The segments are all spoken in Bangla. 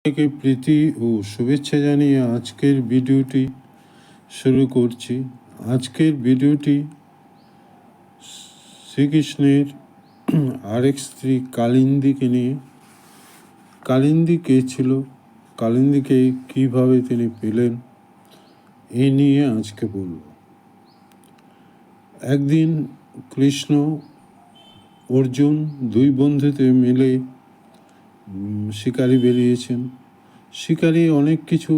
থেকে প্রীতি ও শুভেচ্ছা জানিয়ে আজকের ভিডিওটি শুরু করছি। আজকের ভিডিওটি শ্রীকৃষ্ণের আরেক স্ত্রী কালিন্দীকে নিয়ে। কালিন্দী কে ছিল, কালিন্দীকে কীভাবে তিনি পেলেন, এই নিয়ে আজকে বলব। একদিন কৃষ্ণ অর্জুন দুই বন্ধুতে মিলে শিকারি বেরিয়েছেন। শিকারি অনেক কিছু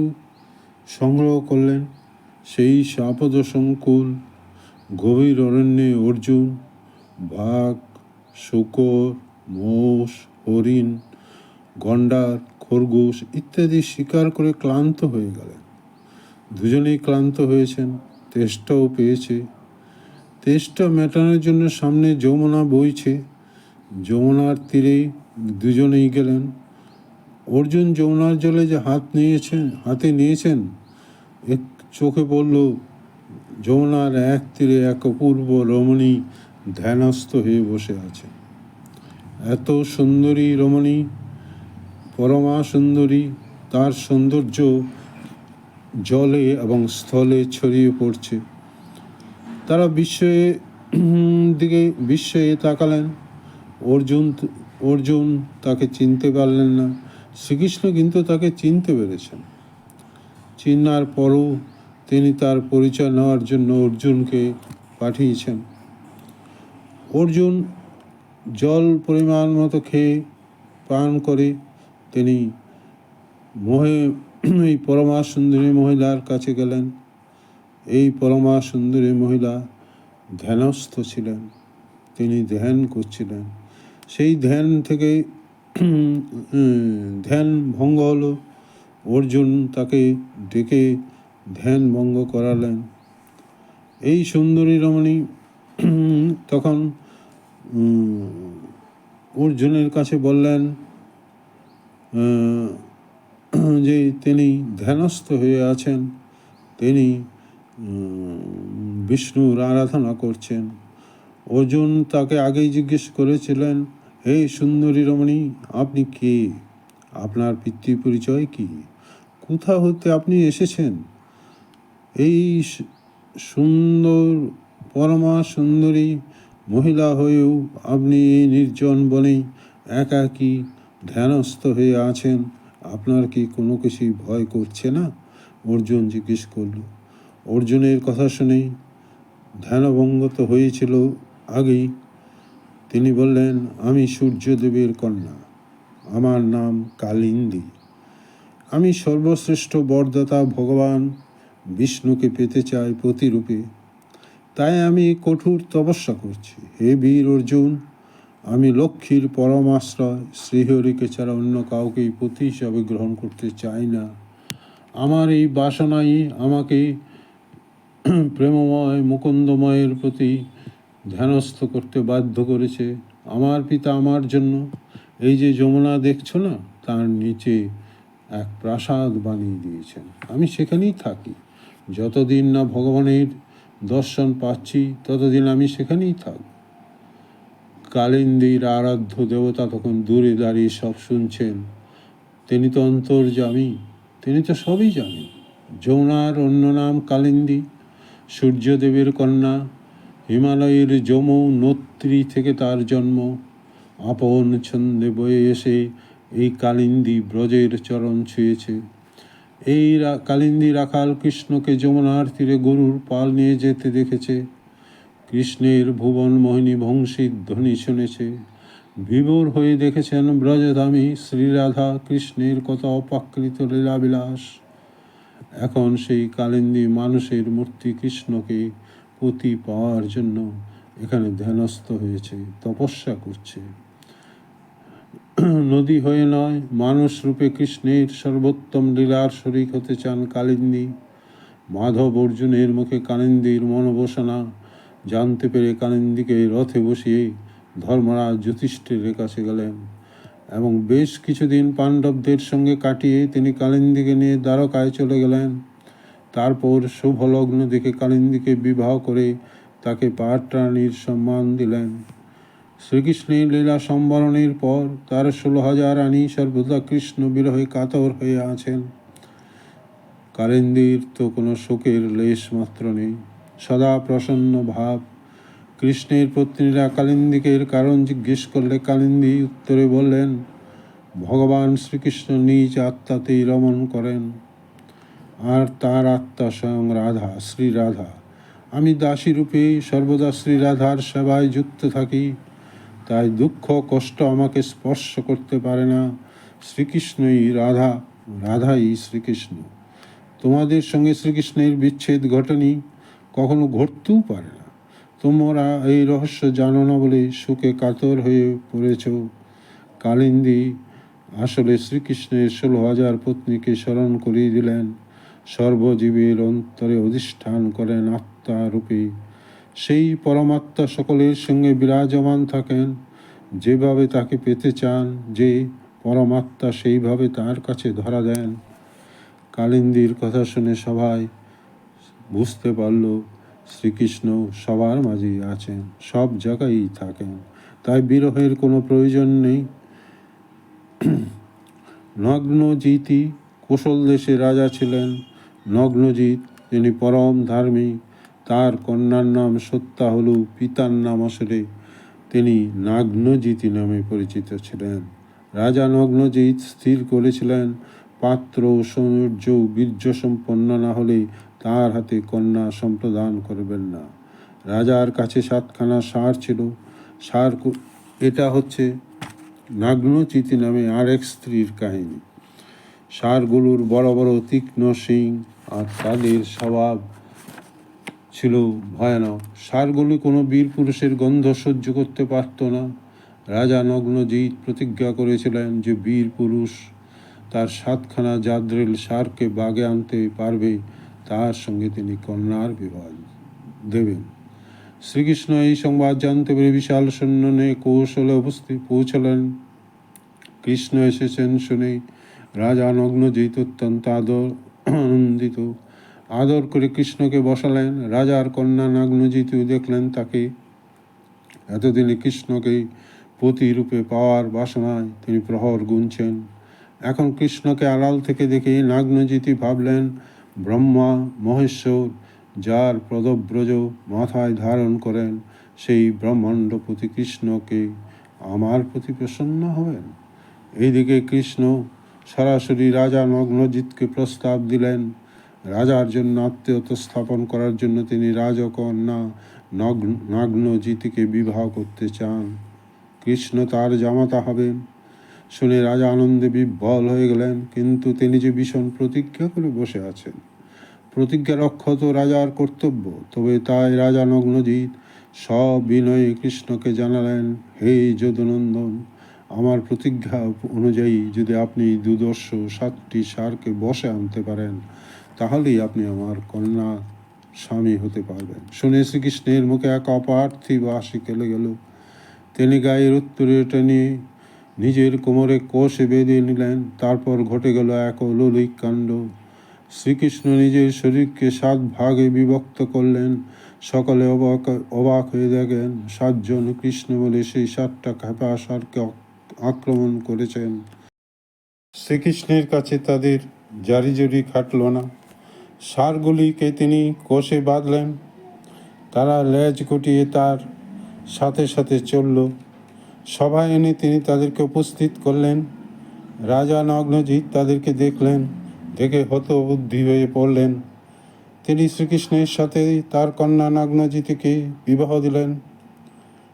সংগ্রহ করলেন। সেই সাপদ সংকুল গভীর অরণ্যে অর্জুন বাঘ, শূকর, মোষ, হরিণ, গন্ডার, খরগোশ ইত্যাদি শিকার করে ক্লান্ত হয়ে গেলেন। দুজনেই ক্লান্ত হয়েছেন, তেষ্টাও পেয়েছে। তেষ্টা মেটানোর জন্য সামনে যমুনা বইছে। যমুনার তীরে দুজনেই গেলেন। অর্জুন যমুনার জলে যে হাতে নিয়েছেন, এক চোখে পড়ল যমুনার এক তীরে এক অপূর্ব রমণী ধ্যানস্থ হয়ে বসে আছে। এত সুন্দরী রমণী, পরমা সুন্দরী, তার সৌন্দর্য জলে এবং স্থলে ছড়িয়ে পড়ছে। তারা বিস্ময়ে তাকালেন। অর্জুন তাকে চিনতে পারলেন না। শ্রীকৃষ্ণ কিন্তু তাকে চিনতে পেরেছেন। চিনার পরও তিনি তার পরিচয় নেওয়ার জন্য অর্জুনকে পাঠিয়েছেন। অর্জুন জল পরিমাণ মতো খেয়ে পান করে তিনি এই পরমা সুন্দরী মহিলার কাছে গেলেন। এই পরমা সুন্দরী মহিলা ধ্যানস্থ ছিলেন, তিনি ধ্যান করছিলেন। সেই ধ্যান থেকে ধ্যান ভঙ্গ হলো। অর্জুন তাকে ডেকে ধ্যান ভঙ্গ করালেন। এই সুন্দরী রমণী তখন অর্জুনের কাছে বললেন যে তিনি ধ্যানস্থ হয়ে আছেন, তিনি বিষ্ণুর আরাধনা করছেন। অর্জুন তাকে আগেই জিজ্ঞেস করেছিলেন, হে সুন্দরী রমণী, আপনি কে? আপনার পিতৃ পরিচয় কি? কোথা হতে আপনি এসেছেন? এই সুন্দর পরমা সুন্দরী মহিলা হয়েও আপনি এই নির্জন বনে একাকী ধ্যানস্থ হয়ে আছেন। আপনার কি কোনো কিছুই ভয় করছে না? অর্জুন জিজ্ঞেস করল। অর্জুনের কথা শুনেই ধ্যানভঙ্গ তো হয়েছিল আগেই। তিনি বললেন, আমি সূর্যদেবের কন্যা, আমার নাম কালিন্দী। আমি সর্বশ্রেষ্ঠ বরদাতা ভগবান বিষ্ণুকে পেতে চাই প্রতিরূপে, তাই আমি কঠোর তপস্যা করছি। হে বীর অর্জুন, আমি লক্ষ্মীর পরমাশ্রয় শ্রীহরিকে ছাড়া অন্য কাউকেই পতি হিসাবে গ্রহণ করতে চাই না। আমার এই বাসনাই আমাকে প্রেমময় মুকুন্দময়ের প্রতি ধ্যানস্থ করতে বাধ্য করেছে। আমার পিতা আমার জন্য এই যে যমুনা দেখছো না, তার নিচে এক প্রাসাদ বানিয়ে দিয়েছেন। আমি সেখানেই থাকি। যতদিন না ভগবানের দর্শন পাচ্ছি ততদিন আমি সেখানেই থাকব। কালিন্দীর আরাধ্য দেবতা তখন দূরে দাঁড়িয়ে সব শুনছেন। তিনি তো অন্তর্যামী, তিনি তো সবই জানেন। যমুনার অন্য নাম কালিন্দী, সূর্যদেবের কন্যা। হিমালয়ের যমুনোত্রী থেকে তার জন্ম। আপন ছন্দে বয়ে এসে এই কালিন্দী ব্রজের চরণ ছুঁয়েছে। এই কালিন্দী রাখাল কৃষ্ণকে যমুনার তীরে গরুর পাল নিয়ে যেতে দেখেছে। কৃষ্ণের ভুবন মোহিনী বংশীর ধ্বনি শুনেছে। বিভোর হয়ে দেখেছেন ব্রজধামী শ্রীরাধা কৃষ্ণের কত অপ্রাকৃত লীলাবিলাস। এখন সেই কালিন্দী মানুষের মূর্তি কৃষ্ণকে পতি পাওয়ার জন্য এখানে ধ্যানস্থ হয়েছে, তপস্যা করছে। নদী হয়ে নয়, মানুষ রূপে কৃষ্ণের সর্বোত্তম লীলার শরিক হতে চান কালিন্দী। মাধব অর্জুনের মুখে কালিন্দীর মনোবাসনা জানতে পেরে কালিন্দীকে রথে বসিয়ে ধর্মরাজ যুধিষ্ঠিরের কাছে গেলেন এবং বেশ কিছুদিন পাণ্ডবদের সঙ্গে কাটিয়ে তিনি কালিন্দীকে নিয়ে দ্বারকায় চলে গেলেন। তারপর শুভলগ্ন দেখে কালিন্দীকে বিবাহ করে তাকে পাটরানীর সম্মান দিলেন। শ্রীকৃষ্ণের লীলা সম্বরণের পর তার 16,000 রানী সর্বদা কৃষ্ণ বিরহে কাতর হয়ে আছেন। কালিন্দীর তো কোনো শোকের লেশ মাত্র নেই, সদা প্রসন্ন ভাব। কৃষ্ণের পত্নীরা কালিন্দীকের কারণ জিজ্ঞেস করলে কালিন্দী উত্তরে বললেন, ভগবান শ্রীকৃষ্ণ নিজ আত্মাতেই রমণ করেন, আর তার আত্মা স্বয়ং রাধা, শ্রী রাধা। আমি দাসী রূপে সর্বদা শ্রী রাধার সেবায় যুক্ত থাকি, তাই দুঃখ কষ্ট আমাকে স্পর্শ করতে পারে না। শ্রীকৃষ্ণই রাধা, রাধাই শ্রীকৃষ্ণ। তোমাদের সঙ্গে শ্রীকৃষ্ণের বিচ্ছেদ ঘটেনি, কখনো ঘটতেও পারে না। তোমরা এই রহস্য জানো না বলে সুখে কাতর হয়ে পড়েছ। কালিন্দী আসলে শ্রীকৃষ্ণের 16,000 পত্নীকে স্মরণ করিয়ে দিলেন। সর্বজীবের অন্তরে অধিষ্ঠান করেন আত্মা রূপে। সেই পরমাত্মা সকলের সঙ্গে বিরাজমান থাকেন। যেভাবে তাকে পেতে চান যে পরমাত্মা, সেইভাবে তার কাছে ধরা দেন। কালিন্দীর কথা শুনে সবাই বুঝতে পারল শ্রীকৃষ্ণ সবার মাঝেই আছেন, সব জায়গায়ই থাকেন, তাই বিরহের কোনো প্রয়োজন নেই। নগ্নজিৎই কোশল দেশে রাজা ছিলেন। নগ্নজিৎ, তিনি পরম ধার্মিক। তার কন্যার নাম সত্যা হলেও পিতার নাম আসলে তিনি নাগ্নজিৎ নামে পরিচিত ছিলেন। রাজা নগ্নজিৎ স্থির করেছিলেন, পাত্র সৌন্দর্য বীর্য সম্পন্ন না হলে তার হাতে কন্যা সম্প্রদান করবেন না। রাজার কাছে 7খানা ষাঁড় ছিল। এটা হচ্ছে নাগ্নচিতি নামে আরেক স্ত্রীর কাহিনী। ষাঁড়গুলোর বড় বড় তীক্ষ্ণ শিং, আর তাদের স্বভাব ছিল ভয়ানক। ষাঁড়গুলি কোনো বীর পুরুষের গন্ধ সহ্য করতে পারত না। রাজা নগ্নজিৎ প্রতিজ্ঞা করেছিলেন যে বীর পুরুষ তার 7খানা জাদ্রেল ষাঁড়কে বাগে আনতে পারবে, তার সঙ্গে তিনি কন্যার বিবাহ দেবেন। শ্রীকৃষ্ণ এই সংবাদ জানতে পেরে বিশাল সৈন্য নিয়ে কৌশলে পৌঁছলেন। কৃষ্ণ এসেছেন শুনে রাজা নগ্নজিৎ অত্যন্ত আনন্দিত। আদর করে কৃষ্ণকে বসালেন। রাজার কন্যা নাগ্নজিৎও দেখলেন তাকে। এতদিনে কৃষ্ণকে পতিরূপে পাওয়ার বাসনায় তিনি প্রহর গুনছেন। এখন কৃষ্ণকে আড়াল থেকে দেখে নাগ্নজিৎই ভাবলেন, ব্রহ্মা মহেশ্বর যার পদব্রজ মাথায় ধারণ করেন, সেই ব্রহ্মাণ্ডপতি কৃষ্ণকে আমার প্রতি প্রসন্ন হবেন। এইদিকে কৃষ্ণ সরাসরি রাজা নগ্নজিৎকে প্রস্তাব দিলেন। রাজার জন্য আত্মীয়তা স্থাপন করার জন্য তিনি রাজকন্যা নাগ্নজিৎকে বিবাহ করতে চান। কৃষ্ণ তার জামাতা হবেন। শুনে রাজা আনন্দে বিহ্বল হয়ে গেলেন, কিন্তু তিনি যে ভীষণ প্রতিজ্ঞা করে বসে আছেন। প্রতিজ্ঞা রক্ষা তো রাজার কর্তব্য। তবে তাই রাজা নগ্নজিৎ সবিনয়ে কৃষ্ণকে জানালেন, হে যদুনন্দন, আমার প্রতিজ্ঞা অনুযায়ী যদি আপনি দুর্দর্শ 7টি ষাঁড়কে বশে আনতে পারেন, তাহলেই আপনি আমার কন্যা স্বামী হতে পারবেন। শুনে শ্রীকৃষ্ণের মুখে এক অপার্থিব হাসি খেলে গেল। তিনি গায়ের উত্তরে টেনে নিজের কোমরে কোষে বেঁধে নিলেন। তারপর ঘটে গেল এক অলৌকিক কাণ্ড। শ্রীকৃষ্ণ নিজের শরীরকে 7 ভাগে বিভক্ত করলেন। সকলে অবাক হয়ে দেখেন 7 জন কৃষ্ণ বলে সেই 7টা খেপা ষাঁড়কে আক্রমণ করেছেন। শ্রীকৃষ্ণের কাছে তাদের জারিজুরি খাটল না। ষাঁড়গুলিকে তিনি কোষে বাঁধলেন। তারা লেজ গুটিয়ে তার সাথে সাথে চলল। সভায় এনে তিনি তাদেরকে উপস্থিত করলেন। রাজা নগ্নজিৎ তাদেরকে দেখলেন, দেখে হতবুদ্ধি হয়ে পড়লেন। তিনি শ্রীকৃষ্ণের সাথে তার কন্যা নাগ্নজিৎকে বিবাহ দিলেন।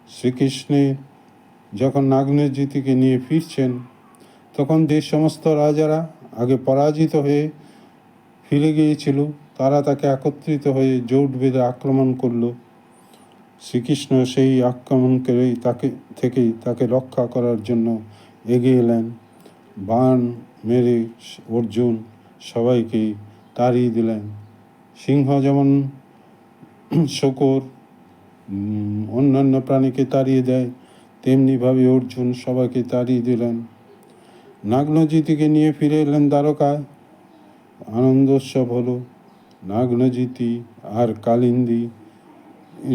শ্রীকৃষ্ণের যখন নাগ্নজিৎকে নিয়ে ফিরছেন, তখন যে সমস্ত রাজারা আগে পরাজিত হয়ে ফিরে গিয়েছিল, তারা তাকে একত্রিত হয়ে জোট বেঁধে আক্রমণ করল। শ্রীকৃষ্ণ সেই আক্রমণকারী তাকে রক্ষা করার জন্য এগিয়ে এলেন। বাণ মেরে অর্জুন সবাইকে তাড়িয়ে দিলেন। সিংহ যেমন শূকর অন্যান্য প্রাণীকে তাড়িয়ে দেয়, তেমনিভাবে অর্জুন সবাইকে তাড়িয়ে দিলেন। নাগ্নজিৎকে নিয়ে ফিরে এলেন দ্বারকায়। আনন্দোৎসব হলো। নাগ্নজিৎ আর কালিন্দী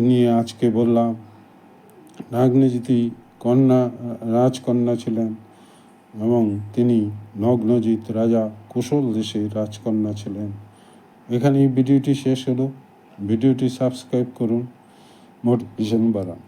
নিয়ে আজকে বললাম। নাগনজিতি রাজকন্যা ছিলেন এবং তিনি নগ্নজিৎ রাজা কুশল দেশের রাজকন্যা ছিলেন। এখানেই ভিডিওটি শেষ হলো। ভিডিওটি সাবস্ক্রাইব করুন, মোটিভেশন বাড়ান।